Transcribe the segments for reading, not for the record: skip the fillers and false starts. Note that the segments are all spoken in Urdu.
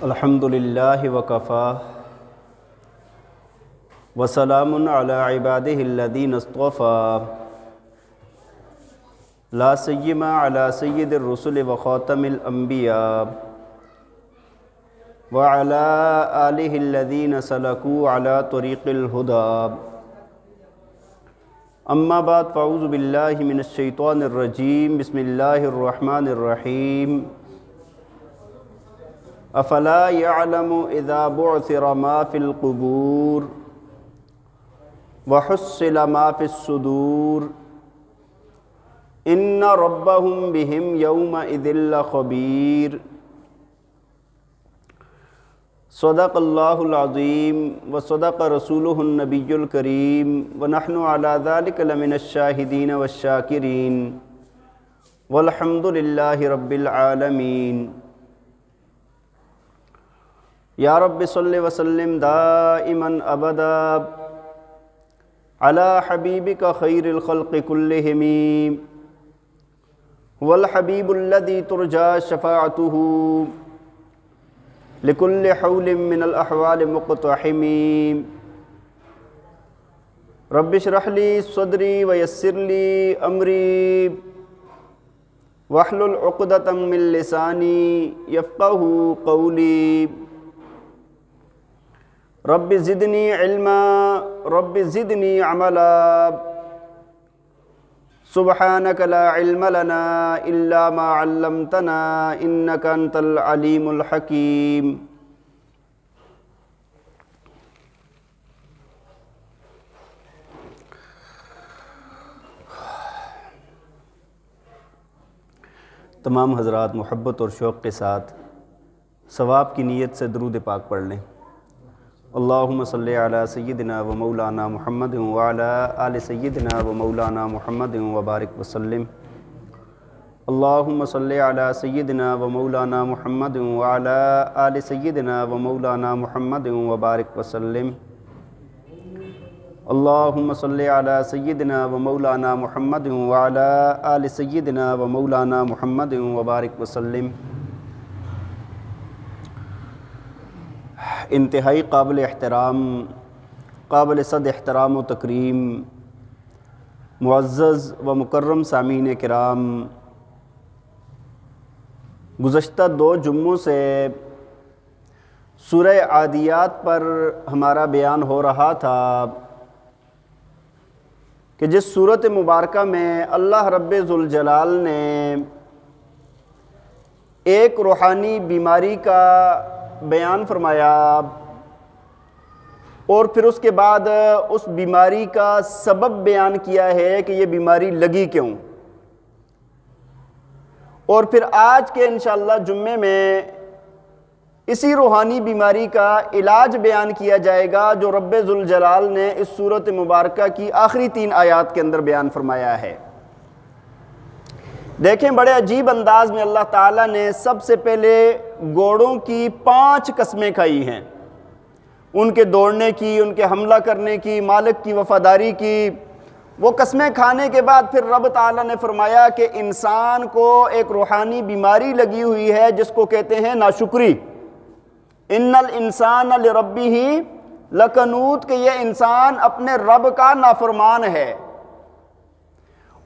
الحمد للہ وکفا وسلام علی عبادہ الذین اصطفیٰ لا سیما علی سید الرسل وخاتم الانبیاء وعلی آلہ الذین سلکوا علی طریق الہدی اما بعد فاعوذ باللہ من الشیطان الرجیم بسم اللہ الرحمن الرحیم افلا يعلم اذا بعثر ما في القبور وحصل ما في الصدور ان ربهم بهم يومئذ لخبير صدق اللہ العظیم وصدق رسولہ النبی الکریم ونحن على ذلك لمن الشاہدین والشاکرین والحمد للہ رب العالمین۔ یا رب صلی وسلم دائما ابدا علی حبیبک خیر الخلق کلہم هو الحبیب الذی ترجى شفاعته لكل حول من الاحوال مقتحم۔ رب اشرح لی صدری ویسر لی امری واحلل عقدۃ من لسانی یفقہوا قولی۔ رب زدنی علما رب زدنی عملا سبحانک لا علم لنا الا ما علمتنا انک انت العلیم الحکیم۔ تمام حضرات محبت اور شوق کے ساتھ ثواب کی نیت سے درود پاک پڑھ لیں۔ اللہم صلی علی سیدنا و مولانا محمد وعلی آل سیدنا و مولانا محمد وبارک وسلم۔ اللہم صلی علی سیدنا و مولانا محمد وعلی آل سیدنا و مولانا محمد وبارک وسلم۔ اللہم صلی علی سیدنا و مولانا محمد وعلی آل سیدنا و مولانا محمد وبارک وسلم۔ انتہائی قابل احترام، قابل صد احترام و تکریم، معزز و مکرم سامعین کرام، گزشتہ 2 جمعوں سے سورہ عادیات پر ہمارا بیان ہو رہا تھا کہ جس سورۃ مبارکہ میں اللہ رب ذوالجلال نے ایک روحانی بیماری کا بیان فرمایا اور پھر اس کے بعد اس بیماری کا سبب بیان کیا ہے کہ یہ بیماری لگی کیوں، اور پھر آج کے انشاءاللہ جمعے میں اسی روحانی بیماری کا علاج بیان کیا جائے گا جو رب ذوالجلال نے اس سورۃ مبارکہ کی آخری 3 آیات کے اندر بیان فرمایا ہے۔ دیکھیں بڑے عجیب انداز میں اللہ تعالیٰ نے سب سے پہلے گھوڑوں کی 5 قسمیں کھائی ہیں، ان کے دوڑنے کی، ان کے حملہ کرنے کی، مالک کی وفاداری کی۔ وہ قسمیں کھانے کے بعد پھر رب تعالیٰ نے فرمایا کہ انسان کو ایک روحانی بیماری لگی ہوئی ہے جس کو کہتے ہیں ناشکری۔ ان الانسان لربہ لکنود، کہ یہ انسان اپنے رب کا نافرمان ہے۔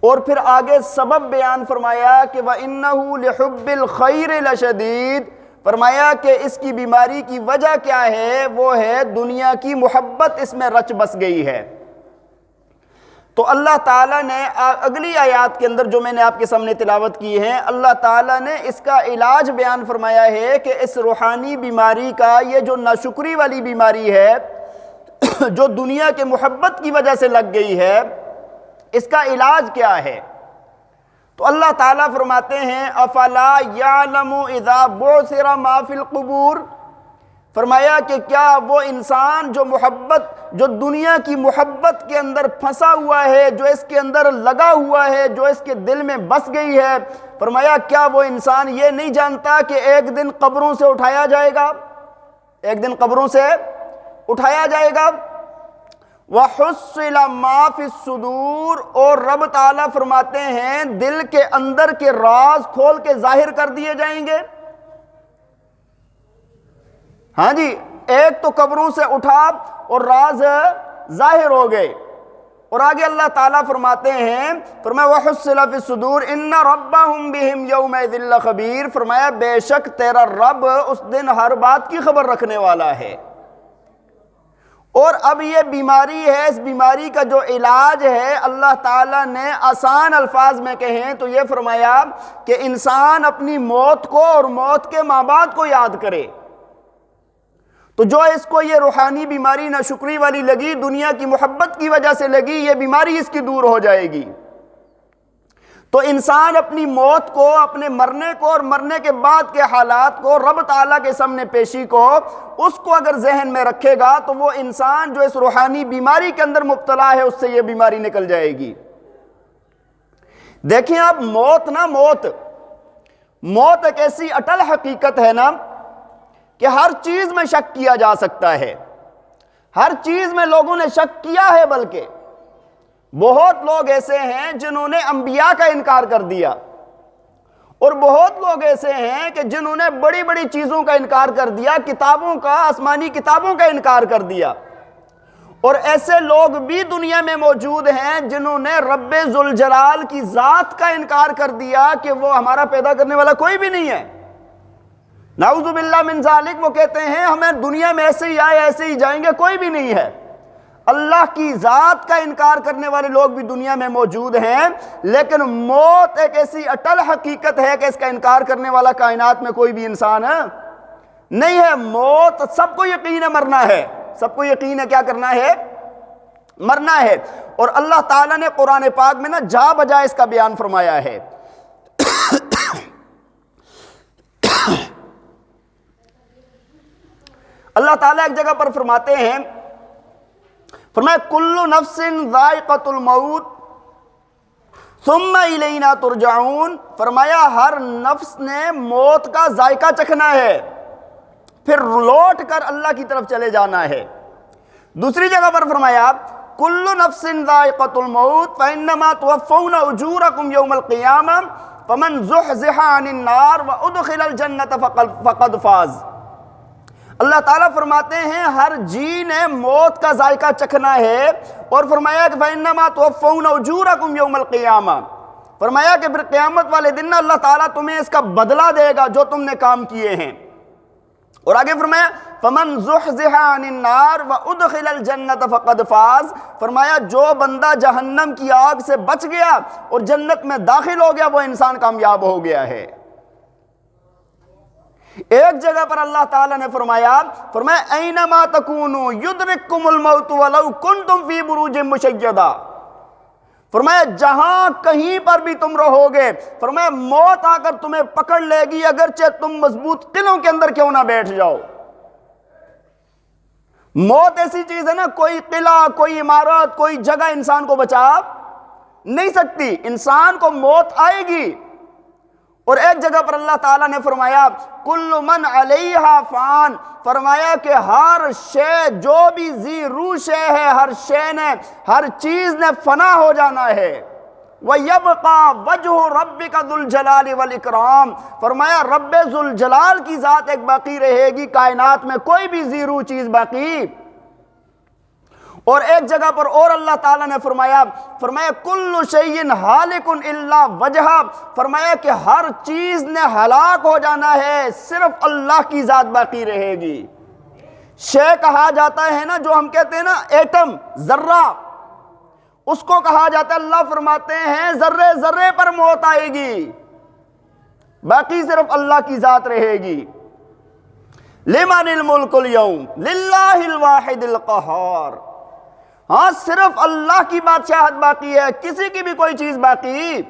اور پھر آگے سبب بیان فرمایا کہ وَإِنَّهُ لِحُبِّ الْخَيْرِ لَشَدِيدٌ، فرمایا کہ اس کی بیماری کی وجہ کیا ہے، وہ ہے دنیا کی محبت اس میں رچ بس گئی ہے۔ تو اللہ تعالیٰ نے اگلی آیات کے اندر جو میں نے آپ کے سامنے تلاوت کی ہیں، اللہ تعالیٰ نے اس کا علاج بیان فرمایا ہے کہ اس روحانی بیماری کا، یہ جو ناشکری والی بیماری ہے جو دنیا کے محبت کی وجہ سے لگ گئی ہے، اس کا علاج کیا ہے؟ تو اللہ تعالیٰ فرماتے ہیں افلا یعلم اذا بعثر ما فی القبور، فرمایا کہ کیا وہ انسان جو دنیا کی محبت کے اندر پھنسا ہوا ہے، جو اس کے اندر لگا ہوا ہے، جو اس کے دل میں بس گئی ہے، فرمایا کیا وہ انسان یہ نہیں جانتا کہ ایک دن قبروں سے اٹھایا جائے گا، ایک دن قبروں سے اٹھایا جائے گا۔ وَحُصِّلَ مَا فِي الصُّدُورِ، اور رب تعالیٰ فرماتے ہیں دل کے اندر کے راز کھول کے ظاہر کر دیے جائیں گے۔ ہاں جی، ایک تو قبروں سے اٹھا اور راز ظاہر ہو گئے۔ اور آگے اللہ تعالیٰ فرماتے ہیں، فرمایا وَحُصِّلَ فِي الصُّدُورِ إِنَّ رَبَّهُمْ بِهِمْ يَوْمَئِذٍ لَخَبِيرٌ، فرمایا بے شک تیرا رب اس دن ہر بات کی خبر رکھنے والا ہے۔ اور اب یہ بیماری ہے، اس بیماری کا جو علاج ہے اللہ تعالیٰ نے آسان الفاظ میں کہیں تو یہ فرمایا کہ انسان اپنی موت کو اور موت کے ماں باپ کو یاد کرے۔ تو جو اس کو یہ روحانی بیماری ناشکری والی لگی، دنیا کی محبت کی وجہ سے لگی، یہ بیماری اس کی دور ہو جائے گی۔ تو انسان اپنی موت کو، اپنے مرنے کو اور مرنے کے بعد کے حالات کو، رب تعالیٰ کے سامنے پیشی کو، اس کو اگر ذہن میں رکھے گا تو وہ انسان جو اس روحانی بیماری کے اندر مبتلا ہے اس سے یہ بیماری نکل جائے گی۔ دیکھیں آپ، موت ایک ایسی اٹل حقیقت ہے نا کہ ہر چیز میں شک کیا جا سکتا ہے، ہر چیز میں لوگوں نے شک کیا ہے، بلکہ بہت لوگ ایسے ہیں جنہوں نے انبیاء کا انکار کر دیا، اور بہت لوگ ایسے ہیں کہ جنہوں نے بڑی بڑی چیزوں کا انکار کر دیا، کتابوں کا، آسمانی کتابوں کا انکار کر دیا۔ اور ایسے لوگ بھی دنیا میں موجود ہیں جنہوں نے رب ذوالجلال کی ذات کا انکار کر دیا کہ وہ ہمارا پیدا کرنے والا کوئی بھی نہیں ہے۔ نعوذ باللہ من ذالک، وہ کہتے ہیں ہمیں دنیا میں ایسے ہی آئے ایسے ہی جائیں گے، کوئی بھی نہیں ہے۔ اللہ کی ذات کا انکار کرنے والے لوگ بھی دنیا میں موجود ہیں، لیکن موت ایک ایسی اٹل حقیقت ہے کہ اس کا انکار کرنے والا کائنات میں کوئی بھی انسان نہیں ہے۔ موت سب کو یقین ہے مرنا ہے، سب کو یقین ہے کیا کرنا ہے؟ مرنا ہے۔ اور اللہ تعالیٰ نے قرآن پاک میں جا بجا اس کا بیان فرمایا ہے۔ اللہ تعالیٰ ایک جگہ پر فرماتے ہیں، فرمایا کل نفس ذائقۃ الموت ثم الینا ترجعون، فرمایا ہر نفس نے موت کا ذائقہ چکھنا ہے، پھر لوٹ کر اللہ کی طرف چلے جانا ہے۔ دوسری جگہ پر فرمایا کل نفس ذائقۃ الموت فانما توفون اجورکم یوم القیامہ فمن زحزح عن النار وادخل الجنۃ فقد فاز۔ اللہ تعالیٰ فرماتے ہیں ہر جی نے موت کا ذائقہ چکھنا ہے، اور فرمایا کہ فَإِنَّمَا تُوَفَّوْنَ أُجُورَكُمْ يَوْمَ الْقِيَامَةِ، فرمایا کہ پھر قیامت والے دن اللہ تعالیٰ تمہیں اس کا بدلہ دے گا جو تم نے کام کیے ہیں۔ اور آگے فرمایا فَمَنْ زُحْزِحَ عَنِ النَّارِ وَأُدْخِلَ الْجَنَّةَ فَقَدْ فَازَ، فرمایا جو بندہ جہنم کی آگ سے بچ گیا اور جنت میں داخل ہو گیا وہ انسان کامیاب ہو گیا ہے۔ ایک جگہ پر اللہ تعالیٰ نے فرمایا اینما تکونوا یدرککم الموت ولو کنتم فی بروج مشیدہ، فرمایا جہاں کہیں پر بھی تم رہو گے، فرمایا موت آ کر تمہیں پکڑ لے گی اگرچہ تم مضبوط قلعوں کے اندر کیوں نہ بیٹھ جاؤ۔ موت ایسی چیز ہے نا، کوئی قلعہ، کوئی عمارت، کوئی جگہ انسان کو بچا نہیں سکتی، انسان کو موت آئے گی۔ اور ایک جگہ پر اللہ تعالیٰ نے فرمایا کل من علیہا فان، فرمایا کہ ہر شے جو بھی ذی روح شے ہے، ہر شے نے، ہر چیز نے فنا ہو جانا ہے۔ وَيَبْقَى وَجْهُ رَبِّكَ ذُو الْجَلَالِ وَالْإِكْرَامِ، فرمایا رب ذوالجلال کی ذات ایک باقی رہے گی، کائنات میں کوئی بھی ذی روح چیز باقی۔ اور ایک جگہ پر اور اللہ تعالیٰ نے فرمایا کل شیء ہالک الا وجہہ، فرمایا کہ ہر چیز نے ہلاک ہو جانا ہے، صرف اللہ کی ذات باقی رہے گی۔ شے کہا جاتا ہے نا، جو ہم کہتے ہیں نا ایٹم، ذرہ، اس کو کہا جاتا ہے، اللہ فرماتے ہیں ذرے ذرے پر موت آئے گی، باقی صرف اللہ کی ذات رہے گی۔ لمن الملک اليوم للہ الواحد القہار، ہاں صرف اللہ کی بادشاہت باقی ہے، کسی کی بھی کوئی چیز باقی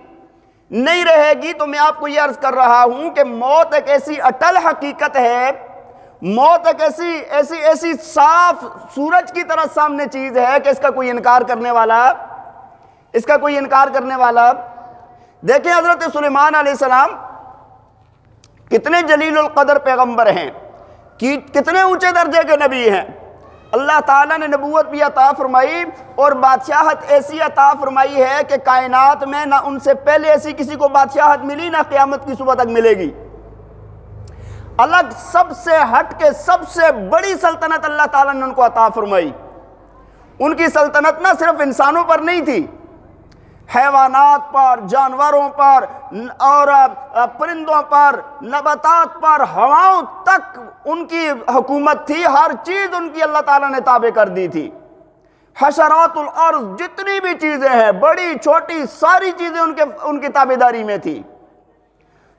نہیں رہے گی۔ تو میں آپ کو یہ عرض کر رہا ہوں کہ موت ایک ایسی اٹل حقیقت ہے، موت ایک ایسی صاف سورج کی طرح سامنے چیز ہے کہ اس کا کوئی انکار کرنے والا دیکھیں حضرت سلیمان علیہ السلام کتنے جلیل القدر پیغمبر ہیں، کتنے اونچے درجے کے نبی ہیں۔ اللہ تعالیٰ نے نبوت بھی عطا فرمائی اور بادشاہت ایسی عطا فرمائی ہے کہ کائنات میں نہ ان سے پہلے ایسی کسی کو بادشاہت ملی، نہ قیامت کی صبح تک ملے گی۔ الگ سب سے ہٹ کے سب سے بڑی سلطنت اللہ تعالیٰ نے ان کو عطا فرمائی۔ ان کی سلطنت نہ صرف انسانوں پر نہیں تھی، حیوانات پر، جانوروں پر اور پرندوں پر، نباتات پر، ہواؤں تک ان کی حکومت تھی۔ ہر چیز ان کی اللہ تعالیٰ نے تابع کر دی تھی۔ حشرات الارض جتنی بھی چیزیں ہیں، بڑی چھوٹی ساری چیزیں ان کی تابعداری میں تھی۔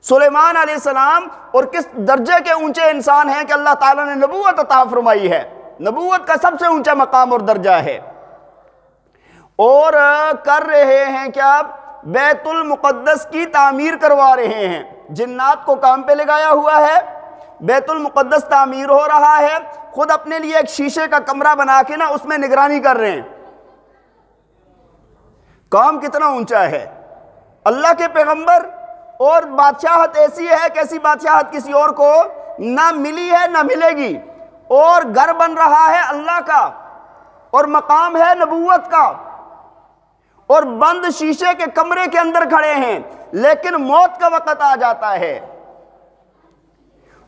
سلیمان علیہ السلام اور کس درجے کے اونچے انسان ہیں کہ اللہ تعالیٰ نے نبوت عطا فرمائی ہے۔ نبوت کا سب سے اونچا مقام اور درجہ ہے، اور کر رہے ہیں کیا؟ بیت المقدس کی تعمیر کروا رہے ہیں۔ جنات کو کام پہ لگایا ہوا ہے، بیت المقدس تعمیر ہو رہا ہے، خود اپنے لیے ایک شیشے کا کمرہ بنا کے نا اس میں نگرانی کر رہے ہیں۔ کام کتنا اونچا ہے۔ اللہ کے پیغمبر، اور بادشاہت ایسی ہے کہ ایسی بادشاہت کسی اور کو نہ ملی ہے نہ ملے گی، اور گھر بن رہا ہے اللہ کا، اور مقام ہے نبوت کا، اور بند شیشے کے کمرے کے اندر کھڑے ہیں۔ لیکن موت کا وقت آ جاتا ہے،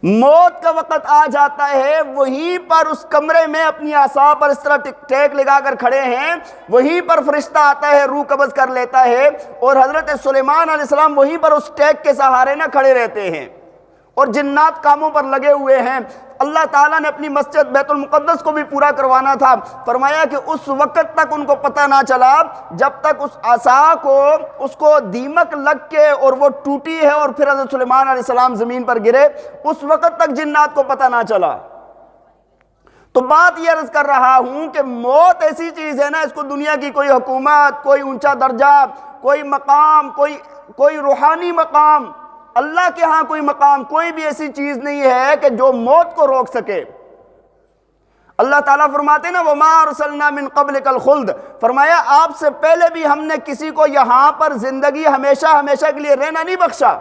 موت کا وقت آ جاتا ہے، وہیں پر اس کمرے میں اپنی عصا پر اس طرح ٹیک لگا کر کھڑے ہیں، وہیں پر فرشتہ آتا ہے، روح قبض کر لیتا ہے، اور حضرت سلیمان علیہ السلام وہیں پر اس ٹیک کے سہارے نہ کھڑے رہتے ہیں، اور جنات کاموں پر لگے ہوئے ہیں۔ اللہ تعالیٰ نے اپنی مسجد بیت المقدس کو بھی پورا کروانا تھا، فرمایا کہ اس وقت تک ان کو پتہ نہ چلا جب تک اس عصا کو اس کو دیمک لگ کے اور وہ ٹوٹی ہے اور پھر حضرت سلیمان علیہ السلام زمین پر گرے، اس وقت تک جنات کو پتہ نہ چلا۔ تو بات یہ عرض کر رہا ہوں کہ موت ایسی چیز ہے نا، اس کو دنیا کی کوئی حکومت، کوئی اونچا درجہ، کوئی مقام، کوئی روحانی مقام، اللہ کے ہاں کوئی مقام، کوئی بھی ایسی چیز نہیں ہے کہ جو موت کو روک سکے۔ اللہ تعالیٰ فرماتے ہیں نا وَمَا أَرْسَلْنَا مِن قَبْلِكَ الْخُلْدَ، فرمایا آپ سے پہلے بھی ہم نے کسی کو یہاں پر زندگی ہمیشہ کے لیے رہنا نہیں بخشا۔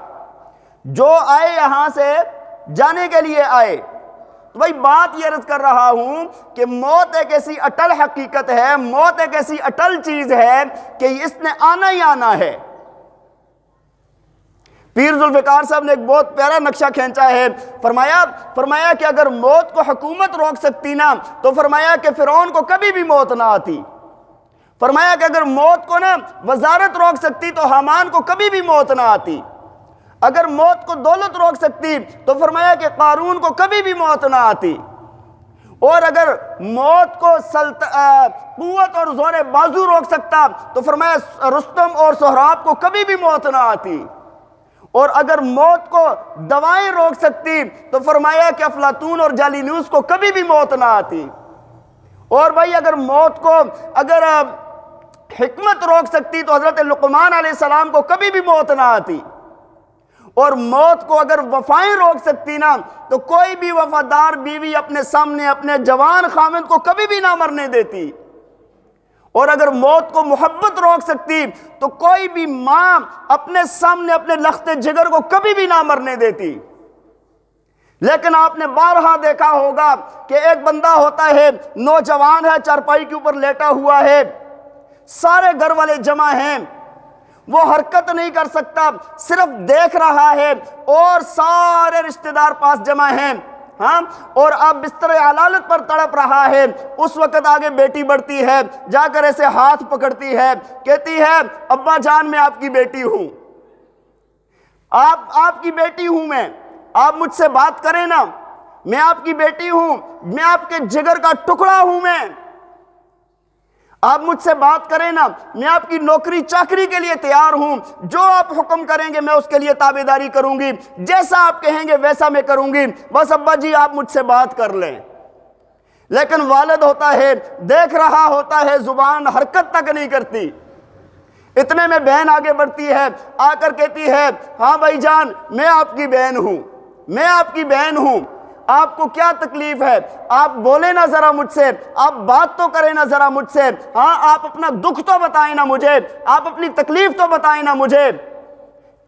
جو آئے یہاں سے جانے کے لیے آئے۔ تو بھائی بات یہ عرض کر رہا ہوں کہ موت ایک ایسی اٹل حقیقت ہے، موت ایک ایسی اٹل چیز ہے کہ اس نے آنا ہی آنا ہے۔ پیر ذوالفقار صاحب نے ایک بہت پیارا نقشہ کھینچا ہے، فرمایا کہ اگر موت کو حکومت روک سکتی نا تو فرمایا کہ فرعون کو کبھی بھی موت نہ آتی۔ فرمایا کہ اگر موت کو نا وزارت روک سکتی تو حامان کو کبھی بھی موت نہ آتی۔ اگر موت کو دولت روک سکتی تو فرمایا کہ قارون کو کبھی بھی موت نہ آتی۔ اور اگر موت کو قوت اور زور بازو روک سکتا تو فرمایا رستم اور سہراب کو کبھی بھی موت نہ آتی۔ اور اگر موت کو دوائیں روک سکتی تو فرمایا کہ افلاطون اور جالینوس کو کبھی بھی موت نہ آتی۔ اور بھائی اگر موت کو حکمت روک سکتی تو حضرت لقمان علیہ السلام کو کبھی بھی موت نہ آتی۔ اور موت کو اگر وفائیں روک سکتی نا تو کوئی بھی وفادار بیوی اپنے سامنے اپنے جوان خامند کو کبھی بھی نہ مرنے دیتی۔ اور اگر موت کو محبت روک سکتی تو کوئی بھی ماں اپنے سامنے اپنے لخت جگر کو کبھی بھی نہ مرنے دیتی۔ لیکن آپ نے بارہا دیکھا ہوگا کہ ایک بندہ ہوتا ہے، نوجوان ہے، چارپائی کے اوپر لیٹا ہوا ہے، سارے گھر والے جمع ہیں، وہ حرکت نہیں کر سکتا، صرف دیکھ رہا ہے، اور سارے رشتہ دار پاس جمع ہیں، ہاں، اور اب بستر علالت پر تڑپ رہا ہے۔ اس وقت آگے بیٹی بڑھتی ہے، جا کر ایسے ہاتھ پکڑتی ہے، کہتی ہے ابا جان میں آپ کی بیٹی ہوں، آپ کی بیٹی ہوں، میں آپ مجھ سے بات کریں نا، میں آپ کی بیٹی ہوں، میں آپ کے جگر کا ٹکڑا ہوں، میں آپ مجھ سے بات کریں نا، میں آپ کی نوکری چاکری کے لیے تیار ہوں، جو آپ حکم کریں گے میں اس کے لیے تابعداری کروں گی، جیسا آپ کہیں گے ویسا میں کروں گی، بس ابا جی آپ مجھ سے بات کر لیں۔ لیکن والد ہوتا ہے، دیکھ رہا ہوتا ہے، زبان حرکت تک نہیں کرتی۔ اتنے میں بہن آگے بڑھتی ہے، آ کر کہتی ہے ہاں بھائی جان میں آپ کی بہن ہوں، میں آپ کی بہن ہوں، آپ کو کیا تکلیف ہے؟ آپ بولیں نا ذرا مجھ سے، آپ بات تو کریں نا ذرا مجھ سے، ہاں آپ اپنا دکھ تو بتائیں نا مجھے، آپ اپنی تکلیف تو بتائیں نا مجھے،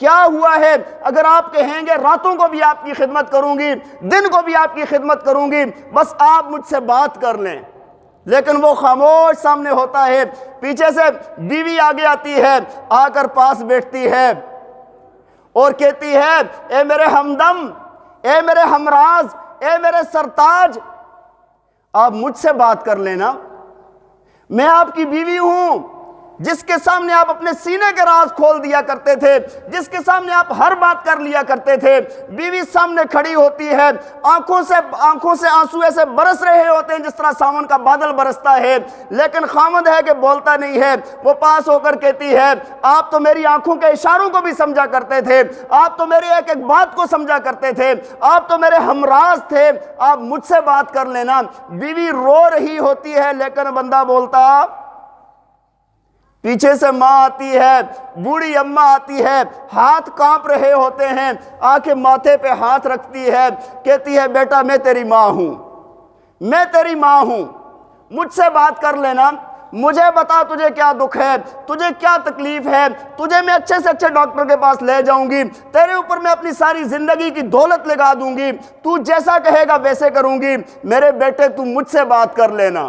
کیا ہوا ہے؟ اگر آپ کہیں گے راتوں کو بھی آپ کی خدمت کروں گی، دن کو بھی آپ کی خدمت کروں گی، بس آپ مجھ سے بات کر لیں۔ لیکن وہ خاموش سامنے ہوتا ہے، پیچھے سے بیوی آگے آتی ہے، آ کر پاس بیٹھتی ہے اور کہتی ہے اے میرے ہمدم، اے میرے ہمراز، اے میرے سرتاج، آپ مجھ سے بات کر لینا، میں آپ کی بیوی ہوں، جس کے سامنے آپ اپنے سینے کے راز کھول دیا کرتے تھے، جس کے سامنے آپ ہر بات کر لیا کرتے تھے۔ بیوی سامنے کھڑی ہوتی ہے، آنکھوں سے آنسو ایسے برس رہے ہوتے ہیں جس طرح ساون کا بادل برستا ہے، لیکن خامد ہے کہ بولتا نہیں ہے۔ وہ پاس ہو کر کہتی ہے، آپ تو میری آنکھوں کے اشاروں کو بھی سمجھا کرتے تھے، آپ تو میری ایک ایک بات کو سمجھا کرتے تھے، آپ تو میرے ہمراز تھے، آپ مجھ سے بات کر لینا۔ بیوی رو رہی ہوتی ہے، لیکن بندہ بولتا، پیچھے سے ماں آتی ہے، بوڑھی اماں آتی ہے، ہاتھ کانپ رہے ہوتے ہیں، آ کے ماتھے پہ ہاتھ رکھتی ہے، کہتی ہے بیٹا میں تیری ماں ہوں، میں تیری ماں ہوں، مجھ سے بات کر لینا، مجھے بتا تجھے کیا دکھ ہے، تجھے کیا تکلیف ہے، تجھے میں اچھے سے اچھے ڈاکٹر کے پاس لے جاؤں گی، تیرے اوپر میں اپنی ساری زندگی کی دولت لگا دوں گی، تو جیسا کہے گا ویسے کروں گی، میرے بیٹے تو مجھ سے بات کر لینا،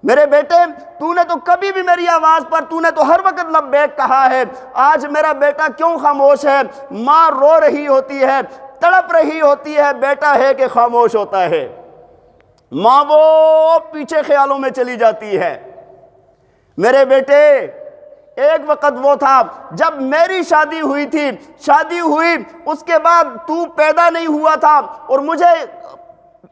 میرے بیٹے تو نے تو کبھی بھی میری آواز پر تو نے تو ہر وقت لبیک کہا ہے، آج میرا بیٹا کیوں خاموش ہے؟ ماں رو رہی ہوتی ہے، تڑپ رہی ہوتی ہے، بیٹا ہے کہ خاموش ہوتا ہے؟ ماں وہ پیچھے خیالوں میں چلی جاتی ہے۔ میرے بیٹے ایک وقت وہ تھا جب میری شادی ہوئی تھی، شادی ہوئی اس کے بعد تو پیدا نہیں ہوا تھا، اور مجھے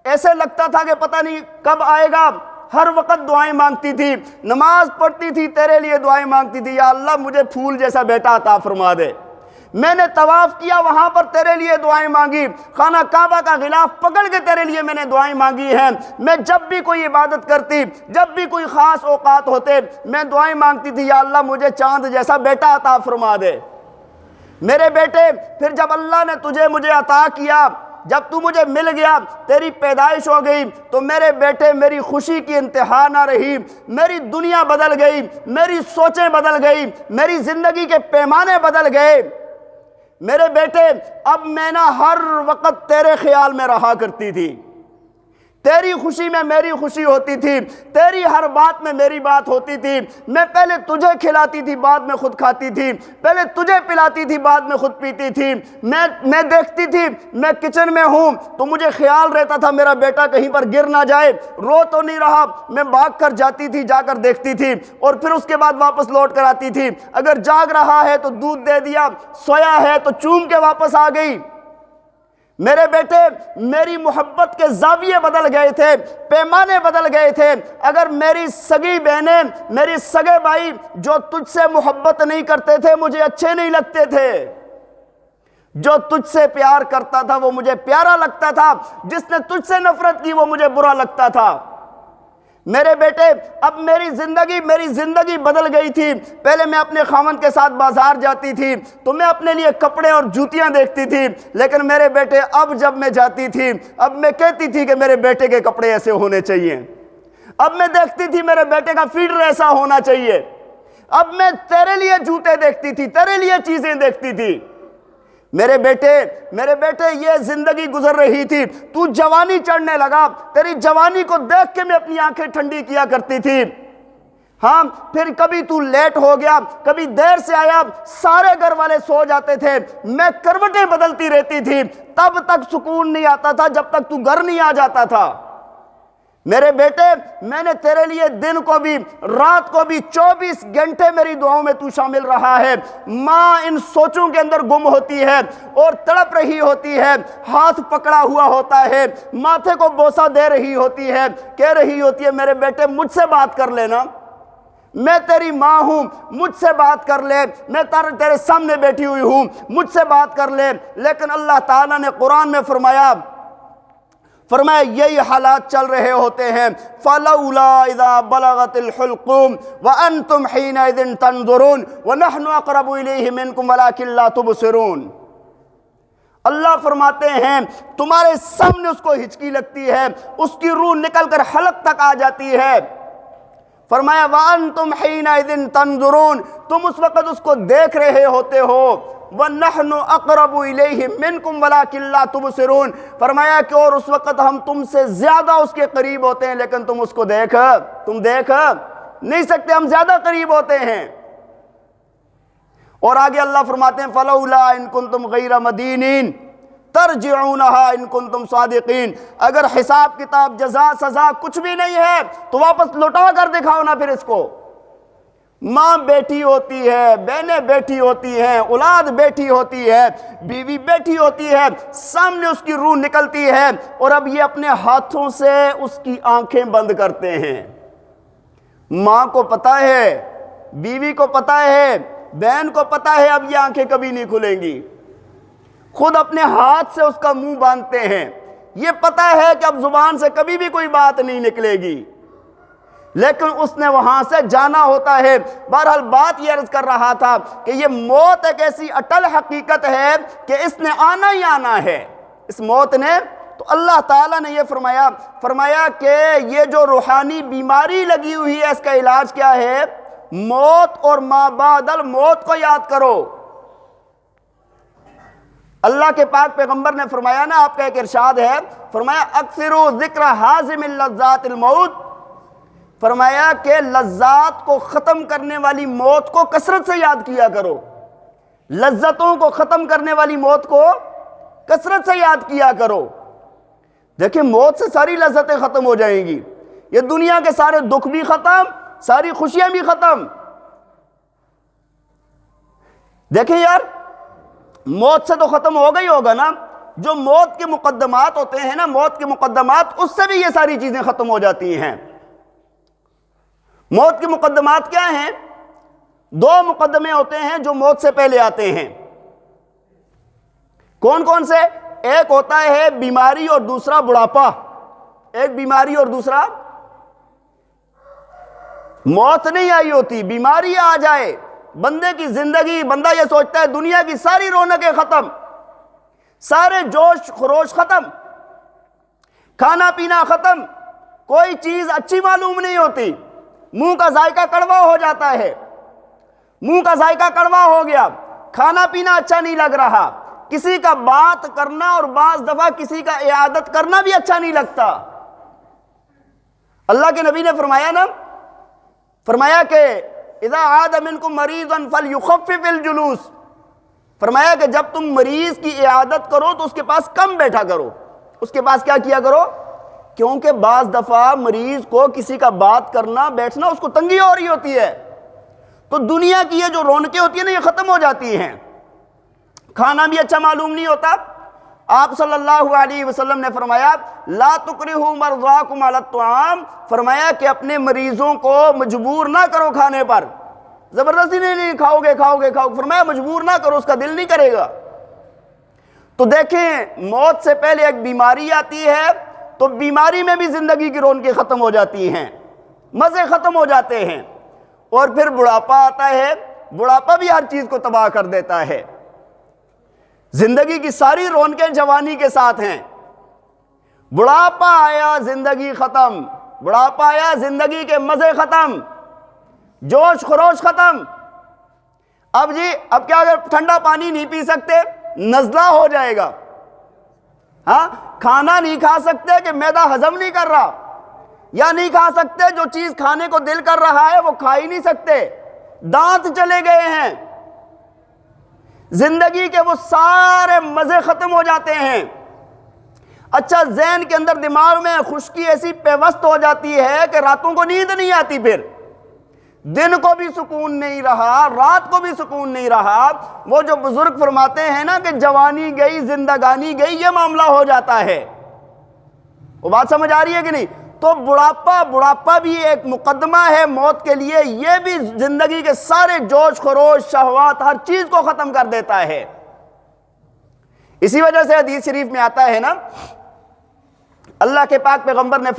ایسے لگتا تھا کہ پتہ نہیں کب آئے گا، ہر وقت دعائیں مانگتی تھی، نماز پڑھتی تھی، تیرے لیے دعائیں مانگتی تھی، یا اللہ مجھے پھول جیسا بیٹا عطا فرما دے۔ میں نے طواف کیا، وہاں پر تیرے لیے دعائیں مانگی، خانہ کعبہ کا غلاف پکڑ کے تیرے لیے میں نے دعائیں مانگی ہیں، میں جب بھی کوئی عبادت کرتی، جب بھی کوئی خاص اوقات ہوتے، میں دعائیں مانگتی تھی، یا اللہ مجھے چاند جیسا بیٹا عطا فرما دے۔ میرے بیٹے پھر جب اللہ نے مجھے عطا کیا، جب تو مجھے مل گیا، تیری پیدائش ہو گئی، تو میرے بیٹے میری خوشی کی انتہا نہ رہی، میری دنیا بدل گئی، میری سوچیں بدل گئی، میری زندگی کے پیمانے بدل گئے۔ میرے بیٹے اب میں نہ ہر وقت تیرے خیال میں رہا کرتی تھی، تیری خوشی میں میری خوشی ہوتی تھی، تیری ہر بات میں میری بات ہوتی تھی، میں پہلے تجھے کھلاتی تھی، بعد میں خود کھاتی تھی، پہلے تجھے پلاتی تھی، بعد میں خود پیتی تھی، میں دیکھتی تھی میں کچن میں ہوں تو مجھے خیال رہتا تھا میرا بیٹا کہیں پر گر نہ جائے، رو تو نہیں رہا، میں بھاگ کر جاتی تھی، جا کر دیکھتی تھی، اور پھر اس کے بعد واپس لوٹ کر آتی تھی، اگر جاگ رہا ہے تو دودھ دے دیا، سویا ہے تو چوم کے واپس آ گئی۔ میرے بیٹے میری محبت کے زاویے بدل گئے تھے، پیمانے بدل گئے تھے۔ اگر میری سگی بہنیں، میری سگے بھائی جو تجھ سے محبت نہیں کرتے تھے مجھے اچھے نہیں لگتے تھے، جو تجھ سے پیار کرتا تھا وہ مجھے پیارا لگتا تھا، جس نے تجھ سے نفرت کی وہ مجھے برا لگتا تھا۔ میرے بیٹے اب میری زندگی بدل گئی تھی۔ پہلے میں اپنے خاوند کے ساتھ بازار جاتی تھی تو میں اپنے لیے کپڑے اور جوتیاں دیکھتی تھی، لیکن میرے بیٹے اب جب میں جاتی تھی اب میں کہتی تھی کہ میرے بیٹے کے کپڑے ایسے ہونے چاہیے، اب میں دیکھتی تھی میرے بیٹے کا فیڈر ایسا ہونا چاہیے، اب میں تیرے لیے جوتے دیکھتی تھی، تیرے لیے چیزیں دیکھتی تھی۔ میرے بیٹے یہ زندگی گزر رہی تھی، تو جوانی چڑھنے لگا، تیری جوانی کو دیکھ کے میں اپنی آنکھیں ٹھنڈی کیا کرتی تھی۔ ہاں پھر کبھی تو لیٹ ہو گیا، کبھی دیر سے آیا، سارے گھر والے سو جاتے تھے، میں کروٹیں بدلتی رہتی تھی، تب تک سکون نہیں آتا تھا جب تک تو گھر نہیں آ جاتا تھا۔ میرے بیٹے میں نے تیرے لیے دن کو بھی رات کو بھی 24 گھنٹے میری دعاؤں میں تو شامل رہا ہے۔ ماں ان سوچوں کے اندر گم ہوتی ہے اور تڑپ رہی ہوتی ہے، ہاتھ پکڑا ہوا ہوتا ہے، ماتھے کو بوسہ دے رہی ہوتی ہے، کہہ رہی ہوتی ہے میرے بیٹے مجھ سے بات کر لینا، میں تیری ماں ہوں، مجھ سے بات کر لے، میں تیرے سامنے بیٹھی ہوئی ہوں، مجھ سے بات کر لے۔ لیکن اللہ تعالیٰ نے قرآن میں فرمایا یہی حالات چل رہے ہوتے ہیں، فَلَوْلَا إِذَا بَلَغَتِ الْحُلْقُومَ وَأَنْتُمْ حِينَئِذٍ تَنظُرُونَ وَنَحْنُ أَقْرَبُ إِلَيْهِ مِنْكُمْ وَلَكِنْ لَا تُبْصِرُونَ۔ اللہ فرماتے ہیں تمہارے سامنے اس کو ہچکی لگتی ہے، اس کی روح نکل کر حلق تک آ جاتی ہے۔ فرمایا وَأَنْتُمْ حِينَئِذٍ تَنظُرُونَ، تم اس وقت اس کو دیکھ رہے ہوتے ہو، وَنَحْنُ أَقْرَبُ إِلَيْهِ مِنْكُمْ وَلَكِنْ لَا تُبْصِرُونَ، فرمایا کہ اور اس وقت ہم تم سے زیادہ اس کے قریب ہوتے ہیں لیکن تم اس کو دیکھ نہیں سکتے، ہم زیادہ قریب ہوتے ہیں۔ اور آگے اللہ فرماتے ہیں فَلَوْلَا إِن كُنْتُمْ غَيْرَ مَدِينِينَ، ترجعونہا ان کنتم صادقین، اگر حساب کتاب جزا سزا کچھ بھی نہیں ہے تو واپس لوٹا کر دکھاؤ نا پھر اس کو۔ ماں بیٹھی ہوتی ہے، بہنیں بیٹھی ہوتی ہیں، اولاد بیٹھی ہوتی ہے، بیوی بیٹھی ہوتی ہے، سامنے اس کی روح نکلتی ہے، اور اب یہ اپنے ہاتھوں سے اس کی آنکھیں بند کرتے ہیں۔ ماں کو پتہ ہے، بیوی کو پتہ ہے، بہن کو پتہ ہے اب یہ آنکھیں کبھی نہیں کھلیں گی، خود اپنے ہاتھ سے اس کا منہ باندھتے ہیں۔ یہ پتہ ہے کہ اب زبان سے کبھی بھی کوئی بات نہیں نکلے گی، لیکن اس نے وہاں سے جانا ہوتا ہے۔ بہرحال بات یہ عرض کر رہا تھا کہ یہ موت ایک ایسی اٹل حقیقت ہے کہ اس نے آنا ہی آنا ہے، اس موت نے۔ تو اللہ تعالیٰ نے یہ فرمایا کہ یہ جو روحانی بیماری لگی ہوئی ہے اس کا علاج کیا ہے؟ موت اور ما بعد الموت کو یاد کرو۔ اللہ کے پاک پیغمبر نے فرمایا نا، آپ کا ایک ارشاد ہے، فرمایا اکثروا ذکر حازم اللذات الموت، فرمایا کہ لذات کو ختم کرنے والی موت کو کثرت سے یاد کیا کرو، لذتوں کو ختم کرنے والی موت کو کثرت سے یاد کیا کرو۔ دیکھیں موت سے ساری لذتیں ختم ہو جائیں گی، یہ دنیا کے سارے دکھ بھی ختم، ساری خوشیاں بھی ختم۔ دیکھیں یار، موت سے تو ختم ہوگا ہی ہوگا نا، جو موت کے مقدمات ہوتے ہیں نا، موت کے مقدمات، اس سے بھی یہ ساری چیزیں ختم ہو جاتی ہیں۔ موت کے مقدمات کیا ہیں؟ دو مقدمے ہوتے ہیں جو موت سے پہلے آتے ہیں۔ کون کون سے؟ ایک ہوتا ہے بیماری اور دوسرا بڑھاپا۔ ایک بیماری اور دوسرا، موت نہیں آئی ہوتی، بیماری آ جائے، بندے کی زندگی، بندہ یہ سوچتا ہے دنیا کی ساری رونقیں ختم، سارے جوش خروش ختم، کھانا پینا ختم، کوئی چیز اچھی معلوم نہیں ہوتی، منہ کا ذائقہ کڑوا ہو جاتا ہے، منہ کا ذائقہ کڑوا ہو گیا، کھانا پینا اچھا نہیں لگ رہا، کسی کا بات کرنا اور بعض دفعہ کسی کا عیادت کرنا بھی اچھا نہیں لگتا۔ اللہ کے نبی نے فرمایا نا، فرمایا کہ اذا عاد منکم مریضا فلیخفف الجلوس، فرمایا کہ جب تم مریض کی عیادت کرو تو اس کے پاس کم بیٹھا کرو، اس کے پاس کیا کیا کرو، کیونکہ بعض دفعہ مریض کو کسی کا بات کرنا بیٹھنا اس کو تنگی ہو رہی ہوتی ہے، تو دنیا کی یہ جو رونقیں ہوتی ہیں نا یہ ختم ہو جاتی ہیں، کھانا بھی اچھا معلوم نہیں ہوتا۔ آپ صلی اللہ علیہ وسلم نے فرمایا لا تکرہوا مرضاکم علی الطعام، فرمایا کہ اپنے مریضوں کو مجبور نہ کرو کھانے پر، زبردستی نہیں کھاؤ گے، فرمایا مجبور نہ کرو، اس کا دل نہیں کرے گا۔ تو دیکھیں موت سے پہلے ایک بیماری آتی ہے تو بیماری میں بھی زندگی کی رونقیں ختم ہو جاتی ہیں، مزے ختم ہو جاتے ہیں، اور پھر بڑھاپا آتا ہے، بڑھاپا بھی ہر چیز کو تباہ کر دیتا ہے۔ زندگی کی ساری رونقیں جوانی کے ساتھ ہیں، بڑھاپا آیا زندگی ختم، بڑھاپا آیا زندگی کے مزے ختم، جوش خروش ختم۔ اب کیا، اگر ٹھنڈا پانی نہیں پی سکتے نزلہ ہو جائے گا، ہاں کھانا نہیں کھا سکتے کہ معدہ ہضم نہیں کر رہا، یا نہیں کھا سکتے جو چیز کھانے کو دل کر رہا ہے وہ کھا ہی نہیں سکتے، دانت چلے گئے ہیں، زندگی کے وہ سارے مزے ختم ہو جاتے ہیں۔ اچھا ذہن کے اندر دماغ میں خشکی ایسی پیوست ہو جاتی ہے کہ راتوں کو نیند نہیں آتی، پھر دن کو بھی سکون نہیں رہا، رات کو بھی سکون نہیں رہا۔ وہ جو بزرگ فرماتے ہیں نا کہ جوانی گئی زندگانی گئی، یہ معاملہ ہو جاتا ہے۔ وہ بات سمجھ آ رہی ہے کہ نہیں؟ تو بڑھاپا بھی ایک مقدمہ ہے موت کے لیے، یہ بھی زندگی کے سارے جوش خروش شہوات ہر چیز کو ختم کر دیتا ہے۔ اسی وجہ سے حدیث شریف میں آتا ہے نا، اللہ کے پاک پیغمبر نے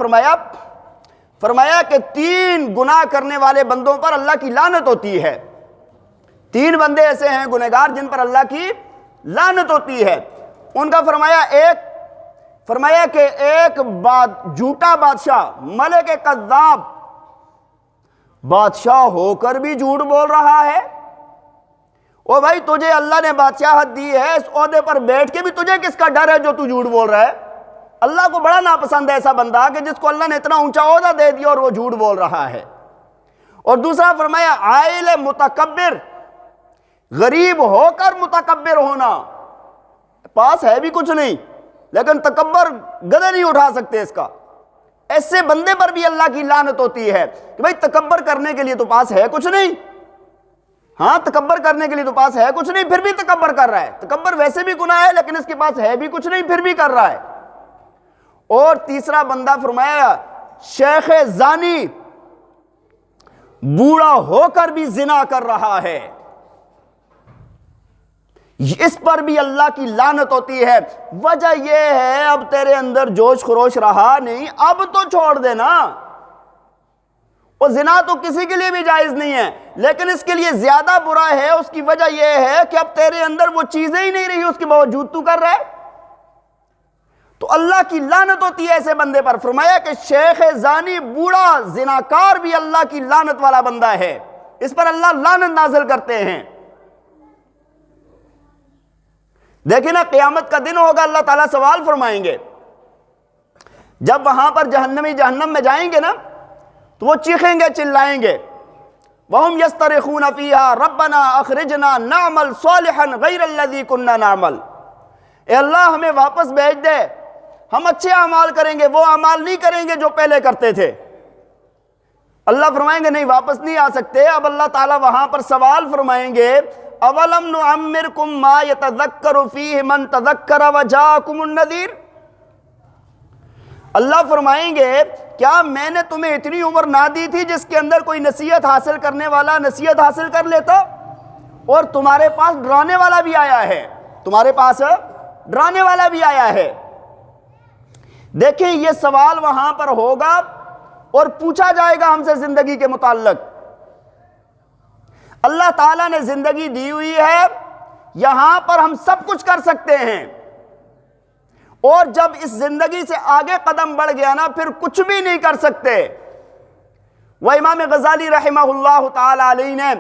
فرمایا کہ 3 گناہ کرنے والے بندوں پر اللہ کی لعنت ہوتی ہے۔ 3 بندے ایسے ہیں گنہگار جن پر اللہ کی لعنت ہوتی ہے۔ ان کا فرمایا کہ ایک جھوٹا بادشاہ، ملک کذاب، بادشاہ ہو کر بھی جھوٹ بول رہا ہے۔ او بھائی تجھے اللہ نے بادشاہت دی ہے، اس عہدے پر بیٹھ کے بھی تجھے کس کا ڈر ہے جو تو جھوٹ بول رہا ہے؟ اللہ کو بڑا ناپسند ہے ایسا بندہ کہ جس کو اللہ نے اتنا اونچا عہدہ دے دیا اور وہ جھوٹ بول رہا ہے۔ اور دوسرا فرمایا عائل متکبر، غریب ہو کر متکبر ہونا، پاس ہے بھی کچھ نہیں لیکن تکبر گدھے نہیں اٹھا سکتے اس کا، ایسے بندے پر بھی اللہ کی لعنت ہوتی ہے کہ بھئی تکبر کرنے کے لیے تو پاس ہے کچھ نہیں، ہاں تکبر کرنے کے لیے تو پاس ہے کچھ نہیں پھر بھی تکبر کر رہا ہے، تکبر ویسے بھی گناہ ہے لیکن اس کے پاس ہے بھی کچھ نہیں پھر بھی کر رہا ہے۔ اور تیسرا بندہ فرمایا شیخ زانی بوڑھا ہو کر بھی زنا کر رہا ہے، اس پر بھی اللہ کی لعنت ہوتی ہے۔ وجہ یہ ہے اب تیرے اندر جوش خروش رہا نہیں، اب تو چھوڑ دینا۔ اور زنا تو کسی کے لیے بھی جائز نہیں ہے لیکن اس کے لیے زیادہ برا ہے، اس کی وجہ یہ ہے کہ اب تیرے اندر وہ چیزیں ہی نہیں رہی، اس کے باوجود تو کر رہا ہے، تو اللہ کی لعنت ہوتی ہے ایسے بندے پر۔ فرمایا کہ شیخ زانی بوڑھا زناکار بھی اللہ کی لعنت والا بندہ ہے، اس پر اللہ لعنت نازل کرتے ہیں۔ دیکھیں نا قیامت کا دن ہوگا، اللہ تعالیٰ سوال فرمائیں گے، جب وہاں پر جہنمی جہنم میں جائیں گے نا تو وہ چیخیں گے چلائیں گے، وَهُمْ يَسْتَرِخُونَ فِيهَا رَبَّنَا أَخْرِجْنَا نَعْمَلْ صَالِحًا غَيْرَ الَّذِي كُنَّا نَعْمَلْ، اے اللہ ہمیں واپس بھیج دے، ہم اچھے اعمال کریں گے، وہ اعمال نہیں کریں گے جو پہلے کرتے تھے۔ اللہ فرمائیں گے نہیں واپس نہیں آ سکتے۔ اب اللہ تعالیٰ وہاں پر سوال فرمائیں گے اولم نعمرکم ما یتذکر فیہ من تذکر وجاءکم النذیر، اللہ فرمائیں گے کیا میں نے تمہیں اتنی عمر نہ دی تھی جس کے اندر کوئی نصیحت حاصل کرنے والا نصیحت حاصل کر لیتا، اور تمہارے پاس ڈرانے والا بھی آیا ہے، تمہارے پاس ڈرانے والا بھی آیا ہے۔ دیکھیں یہ سوال وہاں پر ہوگا اور پوچھا جائے گا ہم سے زندگی کے متعلق۔ اللہ تعالیٰ نے زندگی دی ہوئی ہے، یہاں پر ہم سب کچھ کر سکتے ہیں، اور جب اس زندگی سے آگے قدم بڑھ گیا نا پھر کچھ بھی نہیں کر سکتے۔ وہ امام غزالی رحمہ اللہ تعالی علیہ نے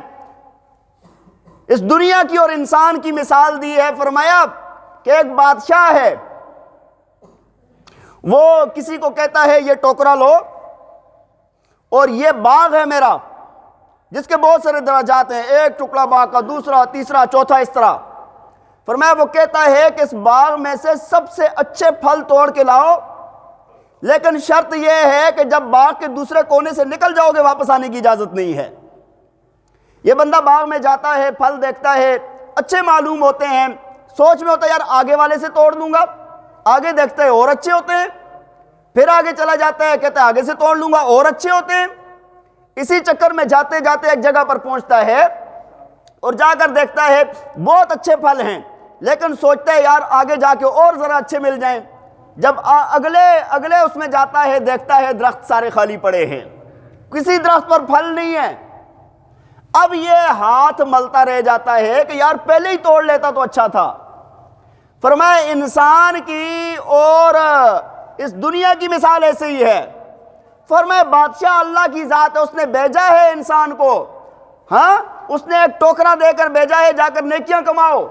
اس دنیا کی اور انسان کی مثال دی ہے، فرمایا کہ ایک بادشاہ ہے، وہ کسی کو کہتا ہے یہ ٹوکرا لو اور یہ باغ ہے میرا جس کے بہت سارے درجات ہیں، ایک ٹکڑا باغ کا، دوسرا تیسرا چوتھا اس طرح۔ فرمایا وہ کہتا ہے کہ اس باغ میں سے سب سے اچھے پھل توڑ کے لاؤ، لیکن شرط یہ ہے کہ جب باغ کے دوسرے کونے سے نکل جاؤ گے واپس آنے کی اجازت نہیں ہے۔ یہ بندہ باغ میں جاتا ہے، پھل دیکھتا ہے، اچھے معلوم ہوتے ہیں، سوچ میں ہوتا ہے یار آگے والے سے توڑ لوں گا، آگے دیکھتا ہے اور اچھے ہوتے ہیں، پھر آگے چلا جاتا ہے کہتا ہے آگے سے توڑ لوں گا اور اچھے ہوتے ہیں۔ اسی چکر میں جاتے جاتے ایک جگہ پر پہنچتا ہے اور جا کر دیکھتا ہے بہت اچھے پھل ہیں، لیکن سوچتا ہے یار آگے جا کے اور ذرا اچھے مل جائیں۔ جب اگلے اس میں جاتا ہے دیکھتا ہے درخت سارے خالی پڑے ہیں، کسی درخت پر پھل نہیں ہے۔ اب یہ ہاتھ ملتا رہ جاتا ہے کہ یار پہلے ہی توڑ لیتا تو اچھا تھا۔ فرمایا انسان کی اور اس دنیا کی مثال ایسے ہی ہے۔ فرمایا بادشاہ اللہ کی ذات ہے، اس نے بھیجا ہے انسان کو، ہاں اس نے ایک ٹوکرا دے کر بھیجا ہے جا کر نیکیاں کماؤ۔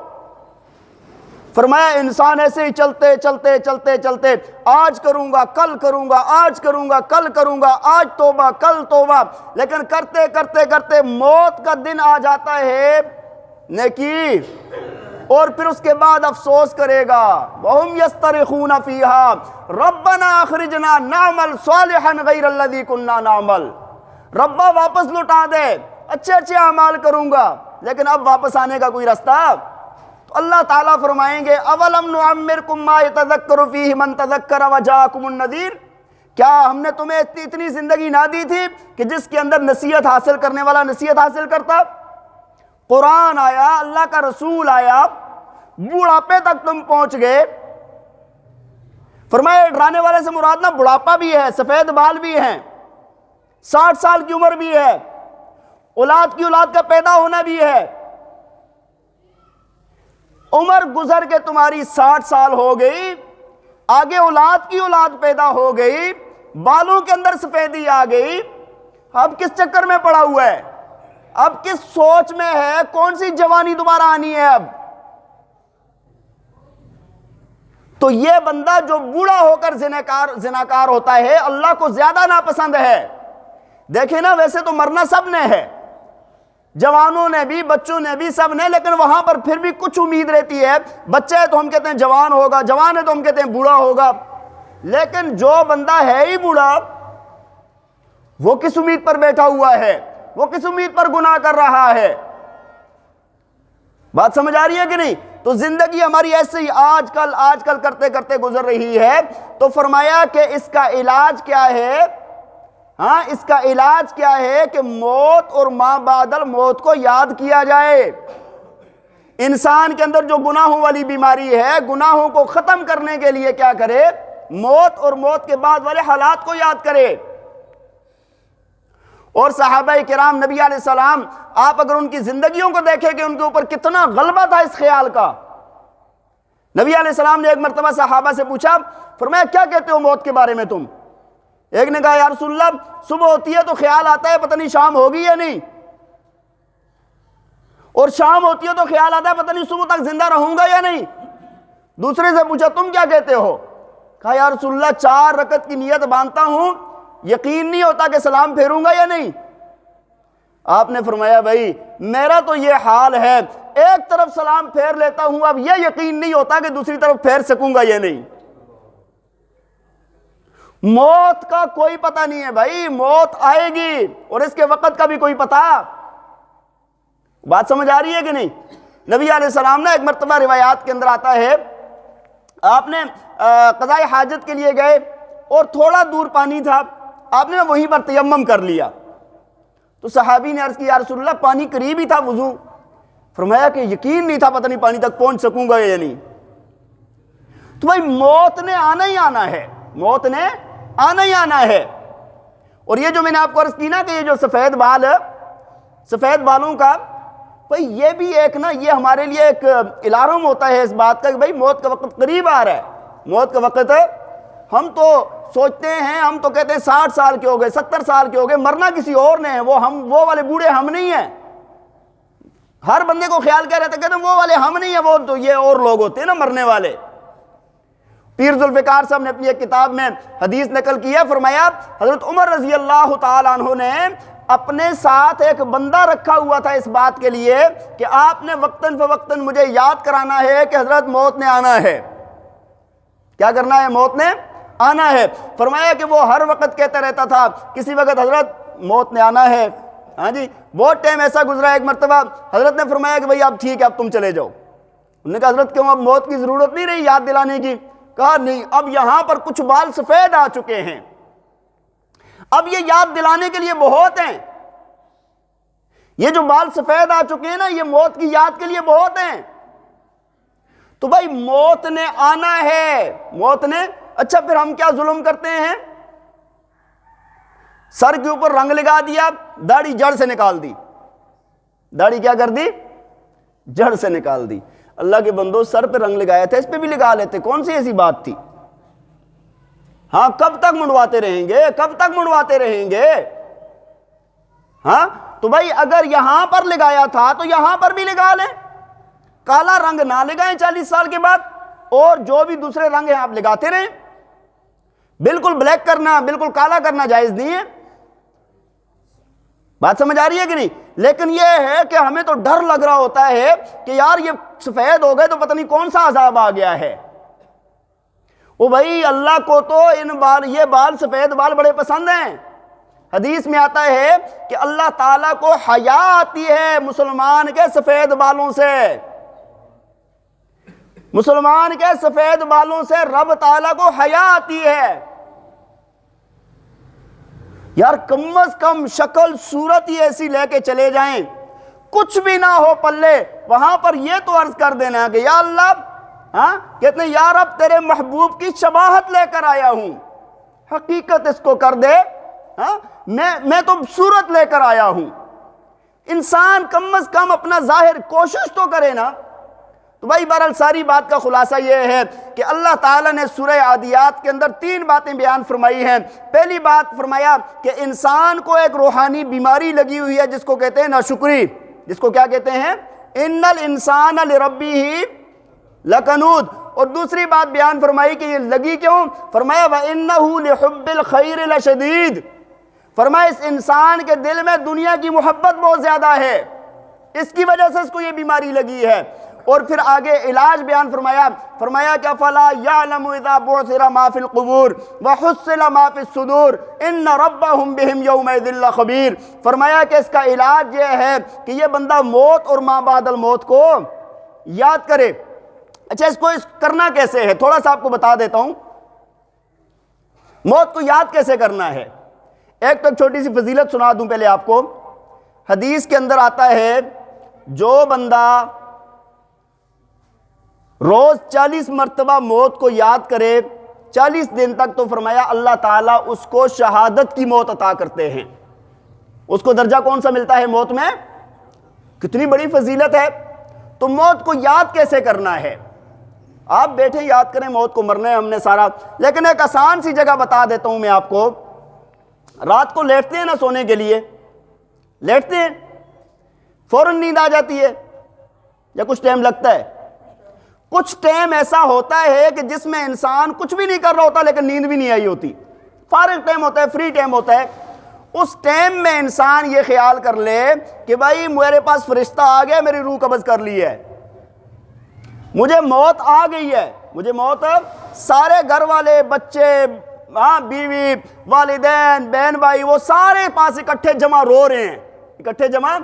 فرمایا انسان ایسے ہی چلتے چلتے چلتے چلتے آج کروں گا کل کروں گا، آج کروں گا کل کروں گا، آج توبہ کل توبہ، لیکن کرتے کرتے کرتے موت کا دن آ جاتا ہے نیکی، اور پھر اس کے بعد افسوس کرے گا وَهُمْ يَسْتَرِخُونَ فِيهَا رَبَّنَا أَخْرِجْنَا نَعْمَلْ صَالِحًا غَيْرَ الَّذِي كُنَّا نَعْمَلْ، ربا واپس لوٹا دے، اچھے اچھے اعمال کروں گا لیکن اب واپس آنے کا کوئی راستہ۔ تو اللہ تعالیٰ فرمائیں گے اولم نعمرکم ما یتذکر فیہ من تذکر وجاءکم النذیر، کیا ہم نے تمہیں اتنی زندگی نہ دی تھی کہ جس کے اندر نصیحت حاصل کرنے والا نصیحت حاصل کرتا؟ قرآن آیا، اللہ کا رسول آیا، بڑھاپے تک تم پہنچ گئے۔ فرمایا ڈرانے والے سے مراد نہ بڑھاپا بھی ہے، سفید بال بھی ہیں، 60 سال کی عمر بھی ہے، اولاد کی اولاد کا پیدا ہونا بھی ہے۔ عمر گزر کے تمہاری 60 سال ہو گئی، آگے اولاد کی اولاد پیدا ہو گئی، بالوں کے اندر سفیدی آ گئی، اب کس چکر میں پڑا ہوا ہے؟ اب کس سوچ میں ہے؟ کون سی جوانی دوبارہ آنی ہے اب؟ تو یہ بندہ جو بوڑھا ہو کر زناکار ہوتا ہے اللہ کو زیادہ ناپسند ہے۔ دیکھیں نا ویسے تو مرنا سب نے ہے، جوانوں نے بھی، بچوں نے بھی، سب نے، لیکن وہاں پر پھر بھی کچھ امید رہتی ہے. بچہ ہے تو ہم کہتے ہیں جوان ہوگا، جوان ہے تو ہم کہتے ہیں بوڑھا ہوگا. لیکن جو بندہ ہے ہی بوڑھا، وہ کس امید پر بیٹھا ہوا ہے؟ وہ کس امید پر گناہ کر رہا ہے؟ بات سمجھ آ رہی ہے کہ نہیں؟ تو زندگی ہماری ایسے ہی آج کل کرتے کرتے گزر رہی ہے. تو فرمایا کہ اس کا علاج کیا ہے؟ ہاں، اس کا علاج کیا ہے کہ موت اور ما بعد الموت کو یاد کیا جائے. انسان کے اندر جو گناہوں والی بیماری ہے، گناہوں کو ختم کرنے کے لیے کیا کرے؟ موت اور موت کے بعد والے حالات کو یاد کرے. اور صحابہ کرام نبی علیہ السلام، آپ اگر ان کی زندگیوں کو دیکھیں کہ ان کے اوپر کتنا غلبہ تھا اس خیال کا. نبی علیہ السلام نے ایک مرتبہ صحابہ سے پوچھا، فرمایا کیا کہتے ہو موت کے بارے میں تم؟ ایک نے کہا یا رسول اللہ صبح ہوتی ہے تو خیال آتا ہے پتہ نہیں شام ہوگی یا نہیں، اور شام ہوتی ہے تو خیال آتا ہے پتہ نہیں صبح تک زندہ رہوں گا یا نہیں. دوسرے سے پوچھا تم کیا کہتے ہو؟ کہا یا رسول اللہ 4 رکعت کی نیت باندھتا ہوں، یقین نہیں ہوتا کہ سلام پھیروں گا یا نہیں. آپ نے فرمایا بھائی میرا تو یہ حال ہے، ایک طرف سلام پھیر لیتا ہوں، اب یہ یقین نہیں ہوتا کہ دوسری طرف پھیر سکوں گا یا نہیں. موت کا کوئی پتہ نہیں ہے بھائی، موت آئے گی اور اس کے وقت کا بھی کوئی پتہ. بات سمجھ آ رہی ہے کہ نہیں؟ نبی علیہ السلام نے ایک مرتبہ روایات کے اندر آتا ہے، آپ نے قضاء حاجت کے لیے گئے اور تھوڑا دور پانی تھا، آپ نے وہیں پر تیمم کر لیا. تو صحابی نے عرض کی یا رسول اللہ پانی قریب ہی تھا وضو. فرمایا کہ یقین نہیں تھا پتہ نہیں پانی تک پہنچ سکوں گا یا نہیں. تو بھائی موت نے آنا ہی آنا ہے، موت نے آنا ہی آنا ہے. اور یہ جو میں نے آپ کو عرض کی نا کہ یہ جو سفید بال ہے، سفید بالوں کا، بھائی یہ بھی ایک نا، یہ ہمارے لیے ایک الارم ہوتا ہے اس بات کا کہ بھائی موت کا وقت قریب آ رہا ہے. موت کا وقت ہے، ہم تو سوچتے ہیں، ہم تو کہتے ہیں 60 سال کے ہو گئے، 70 سال کے ہو گئے، مرنا کسی اور نے ہے، وہ والے بوڑھے ہم نہیں ہیں. ہر بندے کو خیال کیا رہتا ہے، کہتے ہیں وہ والے ہم نہیں ہیں، وہ تو یہ اور لوگ ہوتے ہیں نا مرنے والے. پیر ذوالفقار صاحب نے اپنی ایک کتاب میں حدیث نقل کی ہے، فرمایا حضرت عمر رضی اللہ تعالیٰ عنہ نے اپنے ساتھ ایک بندہ رکھا ہوا تھا اس بات کے لیے کہ آپ نے وقتاً فوقتاً مجھے یاد کرانا ہے کہ حضرت موت نے آنا ہے. کیا کرنا ہے؟ موت نے آنا ہے. فرمایا کہ وہ ہر وقت کہتا رہتا تھا کسی وقت حضرت موت نے آنا ہے. ہاں جی، بہت ٹائم ایسا گزرا. ایک مرتبہ حضرت نے فرمایا کہ بھئی اب ٹھیک ہے، اب تم چلے جاؤ. انہوں نے کہا حضرت کیوں، اب موت کی ضرورت نہیں رہی یاد دلانے کی؟ کہا نہیں، اب یہاں پر کچھ بال سفید آ چکے ہیں، اب یہ یاد دلانے کے لیے بہت ہیں. یہ جو بال سفید آ چکے ہیں نا، یہ موت کی یاد کے لیے بہت ہیں. تو بھائی موت نے آنا ہے، موت نے. اچھا پھر ہم کیا ظلم کرتے ہیں؟ سر کے اوپر رنگ لگا دیا، داڑھی جڑ سے نکال دی. داڑھی کیا کر دی؟ جڑ سے نکال دی. اللہ کے بندو، سر پہ رنگ لگایا تھا، اس پہ بھی لگا لیتے، کون سی ایسی بات تھی؟ ہاں، کب تک منڈواتے رہیں گے؟ کب تک منڈواتے رہیں گے؟ ہاں تو بھائی اگر یہاں پر لگایا تھا تو یہاں پر بھی لگا لیں. کالا رنگ نہ لگائیں 40 سال کے بعد، اور جو بھی دوسرے رنگ ہیں آپ لگاتے رہیں. بالکل بلیک کرنا، بالکل کالا کرنا جائز نہیں ہے. بات سمجھ آ رہی ہے کہ نہیں؟ لیکن یہ ہے کہ ہمیں تو ڈر لگ رہا ہوتا ہے کہ یار یہ سفید ہو گئے تو پتہ نہیں کون سا عذاب آ گیا ہے. وہ بھائی اللہ کو تو یہ بال سفید بال بڑے پسند ہیں. حدیث میں آتا ہے کہ اللہ تعالیٰ کو حیا آتی ہے مسلمان کے سفید بالوں سے. مسلمان کے سفید بالوں سے رب تعالیٰ کو حیا آتی ہے. یار کم از کم شکل صورت ہی ایسی لے کے چلے جائیں، کچھ بھی نہ ہو پلے، وہاں پر یہ تو عرض کر دینا کہ یا اللہ، ہاں کہتے ہیں یا رب تیرے محبوب کی شباہت لے کر آیا ہوں، حقیقت اس کو کر دے. ہاں میں تو صورت لے کر آیا ہوں. انسان کم از کم اپنا ظاہر کوشش تو کرے نا. تو بھائی بہرحال ساری بات کا خلاصہ یہ ہے کہ اللہ تعالیٰ نے سورہ عادیات کے اندر 3 باتیں بیان فرمائی ہیں. پہلی بات فرمایا کہ انسان کو ایک روحانی بیماری لگی ہوئی ہے جس کو کہتے ہیں ناشکری، جس کو کیا کہتے ہیں؟ ان الانسان لربہ لکنود. اور دوسری بات بیان فرمائی کہ یہ لگی کیوں؟ فرمایا وَإِنَّهُ لِحُبِّ الْخَيْرِ لَشَدِيدٌ. فرمایا اس انسان کے دل میں دنیا کی محبت بہت زیادہ ہے. اس کی وجہ سے اس کو یہ بیماری لگی ہے۔ اور پھر آگے علاج بیان فرمایا کہ فَلَا يَعْلَمُ إِذَا بُعْثِرَ مَا فِي الْقُبُورِ وَحُصِّلَ مَا فِي الصُّدُورِ إِنَّ رَبَّهُمْ بِهِمْ يَوْمَئِذٍ لَخَبِيرٌ۔ فرمایا کہ اس کا علاج یہ ہے کہ یہ بندہ موت اور ما بعد الموت کو یاد کرے۔ اچھا اس کو کرنا کیسے ہے، تھوڑا سا آپ کو بتا دیتا ہوں موت کو یاد کیسے کرنا ہے۔ ایک تو چھوٹی سی فضیلت سنا دوں پہلے آپ کو۔ حدیث کے اندر آتا ہے جو بندہ روز 40 مرتبہ موت کو یاد کرے 40 دن تک، تو فرمایا اللہ تعالیٰ اس کو شہادت کی موت عطا کرتے ہیں۔ اس کو درجہ کون سا ملتا ہے موت میں؟ کتنی بڑی فضیلت ہے۔ تو موت کو یاد کیسے کرنا ہے؟ آپ بیٹھے یاد کریں موت کو، مرنا ہے ہم نے سارا، لیکن ایک آسان سی جگہ بتا دیتا ہوں میں آپ کو۔ رات کو لیٹتے ہیں نا سونے کے لیے، لیٹتے ہیں فوراً نیند آ جاتی ہے یا کچھ ٹائم لگتا ہے؟ کچھ ٹائم ایسا ہوتا ہے کہ جس میں انسان کچھ بھی نہیں کر رہا ہوتا لیکن نیند بھی نہیں آئی ہوتی، فارغ ٹائم ہوتا ہے، فری ٹائم ہوتا ہے۔ اس ٹائم میں انسان یہ خیال کر لے کہ بھائی میرے پاس فرشتہ آ گیا، میری روح قبض کر لی ہے، مجھے موت آ گئی ہے، مجھے موت، سارے گھر والے، بچے، بیوی، والدین، بہن بھائی، وہ سارے پاس اکٹھے جمع رو رہے ہیں، اکٹھے جمع،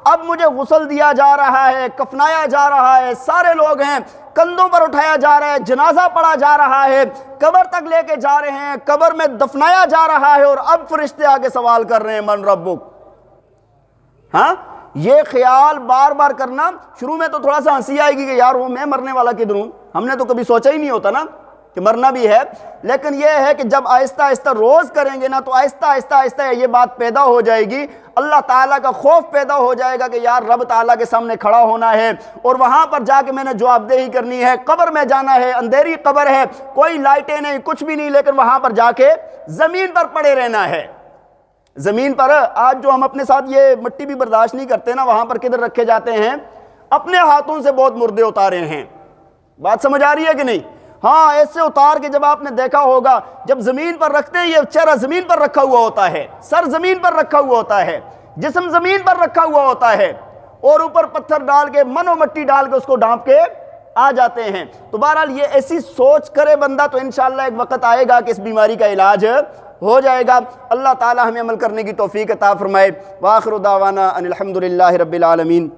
اب مجھے غسل دیا جا رہا ہے، کفنایا جا رہا ہے، سارے لوگ ہیں، کندھوں پر اٹھایا جا رہا ہے، جنازہ پڑھا جا رہا ہے، قبر تک لے کے جا رہے ہیں، قبر میں دفنایا جا رہا ہے، اور اب فرشتے آگے سوال کر رہے ہیں من ربک۔ ہاں یہ خیال بار بار کرنا، شروع میں تو تھوڑا سا ہنسی آئے گی کہ یار وہ میں مرنے والا کدھر ہوں، ہم نے تو کبھی سوچا ہی نہیں ہوتا نا کہ مرنا بھی ہے، لیکن یہ ہے کہ جب آہستہ آہستہ روز کریں گے نا تو آہستہ آہستہ یہ بات پیدا ہو جائے گی، اللہ تعالیٰ کا خوف پیدا ہو جائے گا کہ یار رب تعالیٰ کے سامنے کھڑا ہونا ہے، اور وہاں پر جا کے میں نے جواب دہی کرنی ہے، قبر میں جانا ہے، اندھیری قبر ہے، کوئی لائٹیں نہیں، کچھ بھی نہیں، لیکن وہاں پر جا کے زمین پر پڑے رہنا ہے۔ زمین پر آج جو ہم اپنے ساتھ یہ مٹی بھی برداشت نہیں کرتے نا، وہاں پر کدھر رکھے جاتے ہیں؟ اپنے ہاتھوں سے بہت مردے اتارے ہیں۔ بات سمجھ آ رہی ہے کہ نہیں؟ ہاں ایسے اتار کے جب آپ نے دیکھا ہوگا، جب زمین پر رکھتے ہیں، یہ چہرہ زمین پر رکھا ہوا ہوتا ہے، سر زمین پر رکھا ہوا ہوتا ہے، جسم زمین پر رکھا ہوا ہوتا ہے، اور اوپر پتھر ڈال کے، من و مٹی ڈال کے اس کو ڈھانپ کے آ جاتے ہیں۔ تو بہرحال یہ ایسی سوچ کرے بندہ تو انشاءاللہ ایک وقت آئے گا کہ اس بیماری کا علاج ہو جائے گا۔ اللہ تعالی ہمیں عمل کرنے کی توفیق عطا فرمائے۔ وآخر دعوانا ان الحمدللہ رب العالمین۔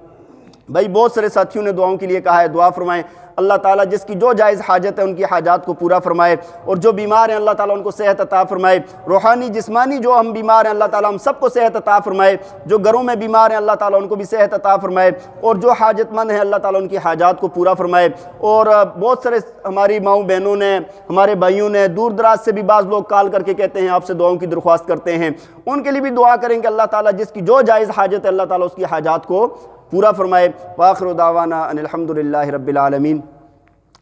بھائی بہت سارے ساتھیوں نے دعاؤں کے لیے کہا ہے، دعا فرمائیں اللہ تعالیٰ جس کی جو جائز حاجت ہے ان کی حاجات کو پورا فرمائے، اور جو بیمار ہیں اللہ تعالیٰ ان کو صحت عطا فرمائے، روحانی جسمانی جو ہم بیمار ہیں اللہ تعالیٰ ہم سب کو صحت عطا فرمائے، جو گھروں میں بیمار ہیں اللہ تعالیٰ ان کو بھی صحت عطا فرمائے، اور جو حاجت مند ہیں اللہ تعالیٰ ان کی حاجات کو پورا فرمائے۔ اور بہت سارے ہماری ماؤں بہنوں نے، ہمارے بھائیوں نے، دور دراز سے بھی بعض لوگ کال کر کے کہتے ہیں آپ سے دعاؤں کی درخواست کرتے ہیں، ان کے لیے بھی دعا کریں کہ اللہ تعالیٰ جس کی جو جائز حاجت ہے اللہ تعالیٰ اس کی حاجات کو پورا فرمائے۔ وآخر دعوانا ان الحمدللہ رب العالمین۔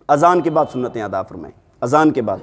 اذان کے بعد سنتیں ادا فرمائیں، اذان کے بعد۔